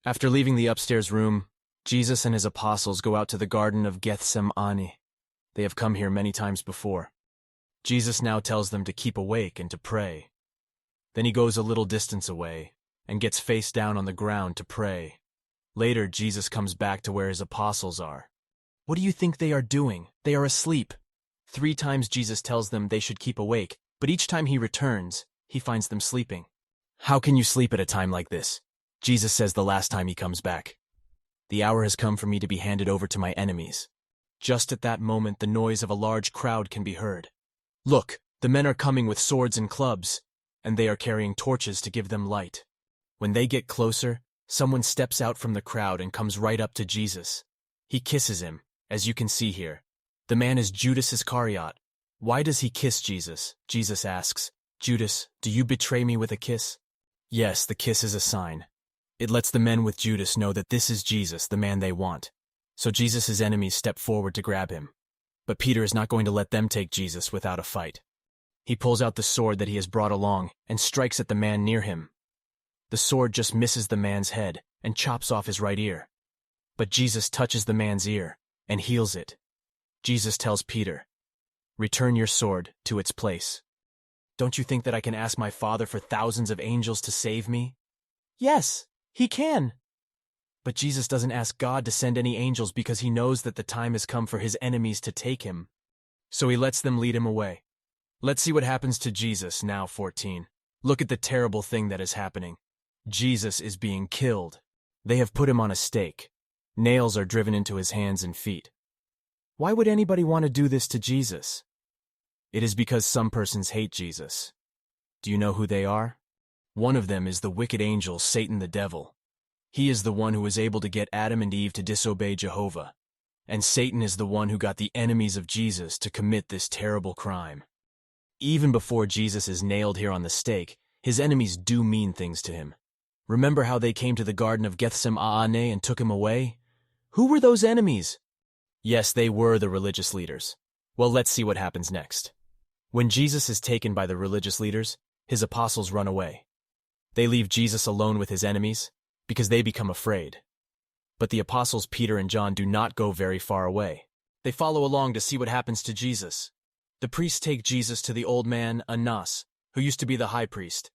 After leaving the upstairs room, Jesus and his apostles go out to the Garden of Gethsemane. They have come here many times before. Jesus now tells them to keep awake and to pray. Then he goes a little distance away and gets face down on the ground to pray. Later, Jesus comes back to where his apostles are. What do you think they are doing? They are asleep. 3 times Jesus tells them they should keep awake, but each time he returns, he finds them sleeping. How can you sleep at a time like this? Jesus says the last time he comes back. The hour has come for me to be handed over to my enemies. Just at that moment, the noise of a large crowd can be heard. Look, the men are coming with swords and clubs, and they are carrying torches to give them light. When they get closer, someone steps out from the crowd and comes right up to Jesus. He kisses him, as you can see here. The man is Judas Iscariot. Why does he kiss Jesus? Jesus asks, Judas, do you betray me with a kiss? Yes, the kiss is a sign. It lets the men with Judas know that this is Jesus, the man they want. So Jesus' enemies step forward to grab him. But Peter is not going to let them take Jesus without a fight. He pulls out the sword that he has brought along and strikes at the man near him. The sword just misses the man's head and chops off his right ear. But Jesus touches the man's ear and heals it. Jesus tells Peter, return your sword to its place. Don't you think that I can ask my Father for thousands of angels to save me? Yes, he can. But Jesus doesn't ask God to send any angels because he knows that the time has come for his enemies to take him. So he lets them lead him away. Let's see what happens to Jesus now, 14. Look at the terrible thing that is happening. Jesus is being killed. They have put him on a stake. Nails are driven into his hands and feet. Why would anybody want to do this to Jesus? It is because some persons hate Jesus. Do you know who they are? One of them is the wicked angel, Satan the devil. He is the one who was able to get Adam and Eve to disobey Jehovah. And Satan is the one who got the enemies of Jesus to commit this terrible crime. Even before Jesus is nailed here on the stake, his enemies do mean things to him. Remember how they came to the Garden of Gethsemane and took him away? Who were those enemies? Yes, they were the religious leaders. Well, let's see what happens next. When Jesus is taken by the religious leaders, his apostles run away. They leave Jesus alone with his enemies because they become afraid. But the apostles Peter and John do not go very far away. They follow along to see what happens to Jesus. The priests take Jesus to the old man, Annas, who used to be the high priest.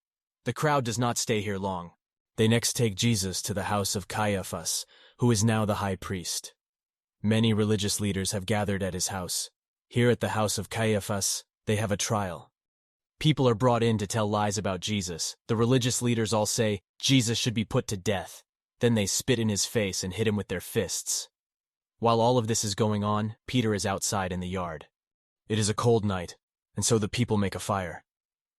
The crowd does not stay here long. They next take Jesus to the house of Caiaphas, who is now the high priest. Many religious leaders have gathered at his house. Here at the house of Caiaphas, they have a trial. People are brought in to tell lies about Jesus. The religious leaders all say Jesus should be put to death. Then they spit in his face and hit him with their fists. While all of this is going on, Peter is outside in the yard. It is a cold night, and so the people make a fire.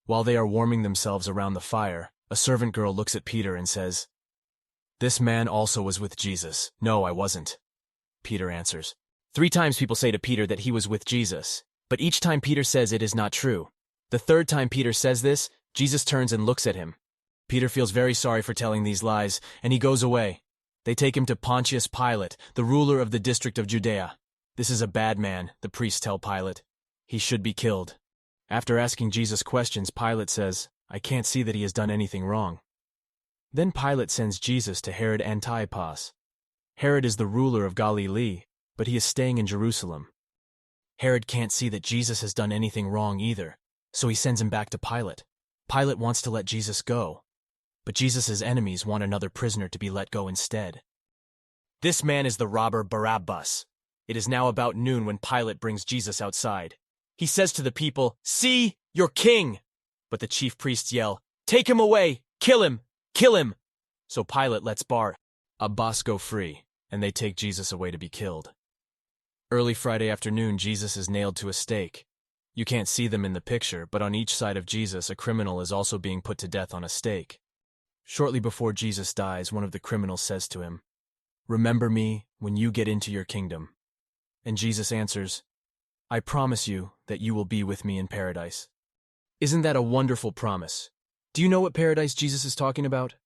While they are warming themselves around the fire, a servant girl looks at Peter and says, "This man also was with Jesus." "No, I wasn't," Peter answers. 3 times people say to Peter that he was with Jesus, but each time Peter says it is not true. The 3rd time Peter says this, Jesus turns and looks at him. Peter feels very sorry for telling these lies, and he goes away. They take him to Pontius Pilate, the ruler of the district of Judea. "This is a bad man," the priests tell Pilate. "He should be killed." After asking Jesus questions, Pilate says, "I can't see that he has done anything wrong." Then Pilate sends Jesus to Herod Antipas. Herod is the ruler of Galilee, but he is staying in Jerusalem. Herod can't see that Jesus has done anything wrong either, so he sends him back to Pilate. Pilate wants to let Jesus go, but Jesus' enemies want another prisoner to be let go instead. This man is the robber Barabbas. It is now about noon when Pilate brings Jesus outside. He says to the people, "See, your king!" But the chief priests yell, "Take him away! Kill him! Kill him!" So Pilate lets Barabbas go free, and they take Jesus away to be killed. Early Friday afternoon, Jesus is nailed to a stake. You can't see them in the picture, but on each side of Jesus, a criminal is also being put to death on a stake. Shortly before Jesus dies, one of the criminals says to him, "Remember me when you get into your kingdom." And Jesus answers, "I promise you that you will be with me in paradise." Isn't that a wonderful promise? Do you know what paradise Jesus is talking about?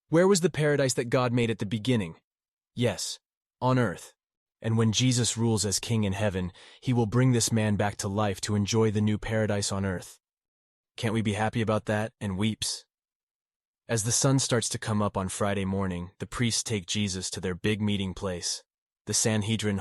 Where was the paradise that God made at the beginning? Yes, on earth. And when Jesus rules as king in heaven, he will bring this man back to life to enjoy the new paradise on earth. Can't we be happy about that and weeps? As the sun starts to come up on Friday morning, the priests take Jesus to their big meeting place, the Sanhedrin